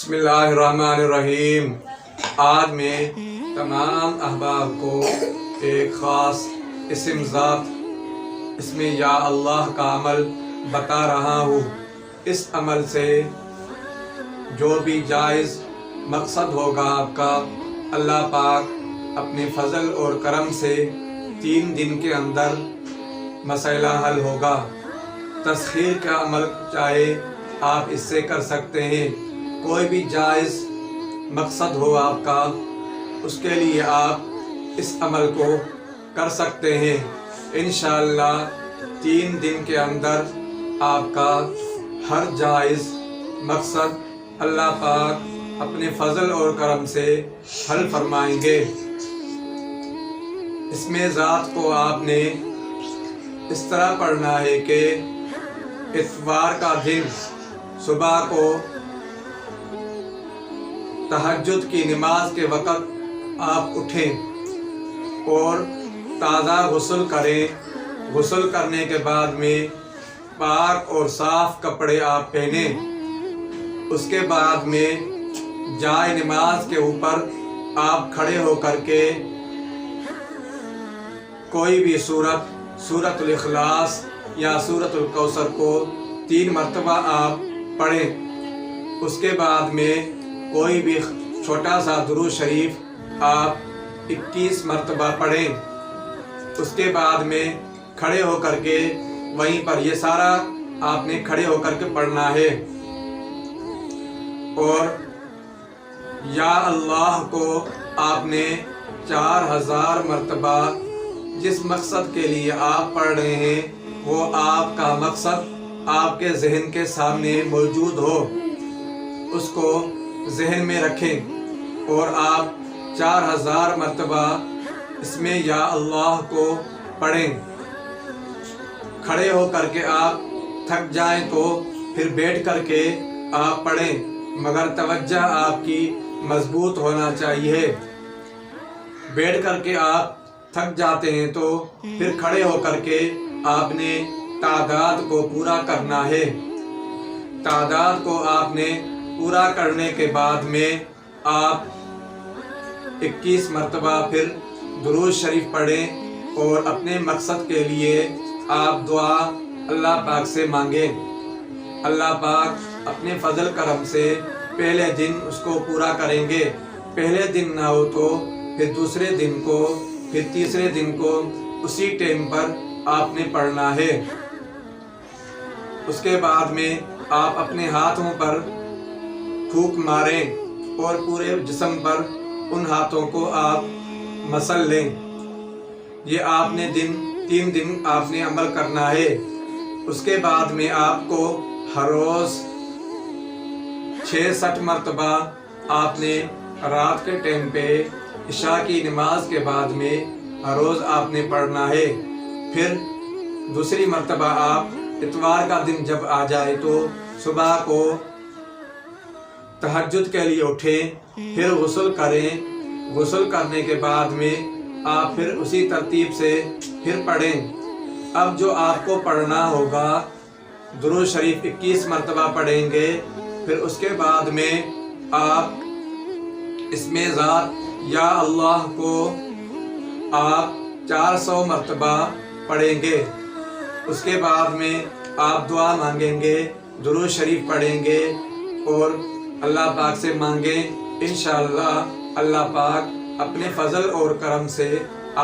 بسم اللہ الرحمن الرحیم۔ آج میں تمام احباب کو ایک خاص اسم ذات اسم یا اللہ کا عمل بتا رہا ہوں۔ اس عمل سے جو بھی جائز مقصد ہوگا آپ کا، اللہ پاک اپنے فضل اور کرم سے 3 دن کے اندر مسئلہ حل ہوگا۔ تسخیر کا عمل چاہے آپ اس سے کر سکتے ہیں۔ کوئی بھی جائز مقصد ہو آپ کا، اس کے لیے آپ اس عمل کو کر سکتے ہیں۔ انشاءاللہ 3 دن کے اندر آپ کا ہر جائز مقصد اللہ پاک اپنے فضل اور کرم سے حل فرمائیں گے۔ اس میں ذات کو آپ نے اس طرح پڑھنا ہے کہ اتوار کا دن صبح کو تہجد کی نماز کے وقت آپ اٹھیں اور تازہ غسل کریں۔ غسل کرنے کے بعد میں پاک اور صاف کپڑے آپ پہنیں۔ اس کے بعد میں جائے نماز کے اوپر آپ کھڑے ہو کر کے کوئی بھی سورۃ الاخلاص یا سورۃ الکوثر کو 3 مرتبہ آپ پڑھیں۔ اس کے بعد میں کوئی بھی چھوٹا سا درود شریف آپ 21 مرتبہ پڑھیں۔ اس کے بعد میں کھڑے ہو کر کے وہیں پر یہ سارا آپ نے کھڑے ہو کر کے پڑھنا ہے، اور یا اللہ کو آپ نے 4000 مرتبہ جس مقصد کے لیے آپ پڑھ رہے ہیں وہ آپ کا مقصد آپ کے ذہن کے سامنے موجود ہو، اس کو ذہن میں رکھیں اور آپ 4000 مرتبہ اس میں یا اللہ کو پڑھیں۔ کھڑے ہو کر کے آپ تھک جائیں تو پھر بیٹھ کر کے آپ پڑھیں، مگر توجہ آپ کی مضبوط ہونا چاہیے۔ بیٹھ کر کے آپ تھک جاتے ہیں تو پھر کھڑے ہو کر کے آپ نے تعداد کو پورا کرنا ہے۔ تعداد کو آپ نے پورا کرنے کے بعد میں آپ 21 مرتبہ پھر درود شریف پڑھیں اور اپنے مقصد کے لیے آپ دعا اللہ پاک سے مانگیں۔ اللہ پاک اپنے فضل کرم سے پہلے دن اس کو پورا کریں گے۔ پہلے دن نہ ہو تو پھر دوسرے دن کو، پھر تیسرے دن کو اسی ٹائم پر آپ نے پڑھنا ہے۔ اس کے بعد میں آپ اپنے ہاتھوں پر پھونک ماریں اور پورے جسم پر ان ہاتھوں کو آپ مسل لیں۔ یہ آپ نے 3 دن آپ نے عمل کرنا ہے۔ اس کے بعد میں آپ کو ہر روز 66 مرتبہ آپ نے رات کے ٹائم پہ عشاء کی نماز کے بعد میں ہر روز آپ نے پڑھنا ہے۔ پھر دوسری مرتبہ آپ اتوار کا دن جب آ جائے تو صبح کو تہجد کے لیے اٹھیں، پھر غسل کریں۔ غسل کرنے کے بعد میں آپ پھر اسی ترتیب سے پھر پڑھیں۔ اب جو آپ کو پڑھنا ہوگا، درود شریف 21 مرتبہ پڑھیں گے، پھر اس کے بعد میں آپ اس میں ذات یا اللہ کو آپ 400 مرتبہ پڑھیں گے۔ اس کے بعد میں آپ دعا مانگیں گے، درود شریف پڑھیں گے اور اللہ پاک سے مانگیں۔ انشاءاللہ اللہ پاک اپنے فضل اور کرم سے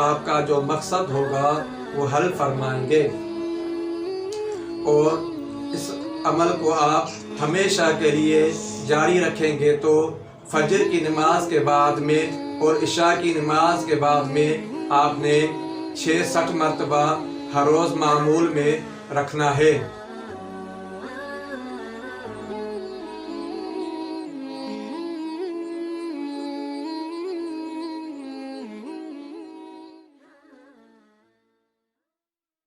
آپ کا جو مقصد ہوگا وہ حل فرمائیں گے، اور اس عمل کو آپ ہمیشہ کے لیے جاری رکھیں گے تو فجر کی نماز کے بعد میں اور عشاء کی نماز کے بعد میں آپ نے 66 مرتبہ ہر روز معمول میں رکھنا ہے۔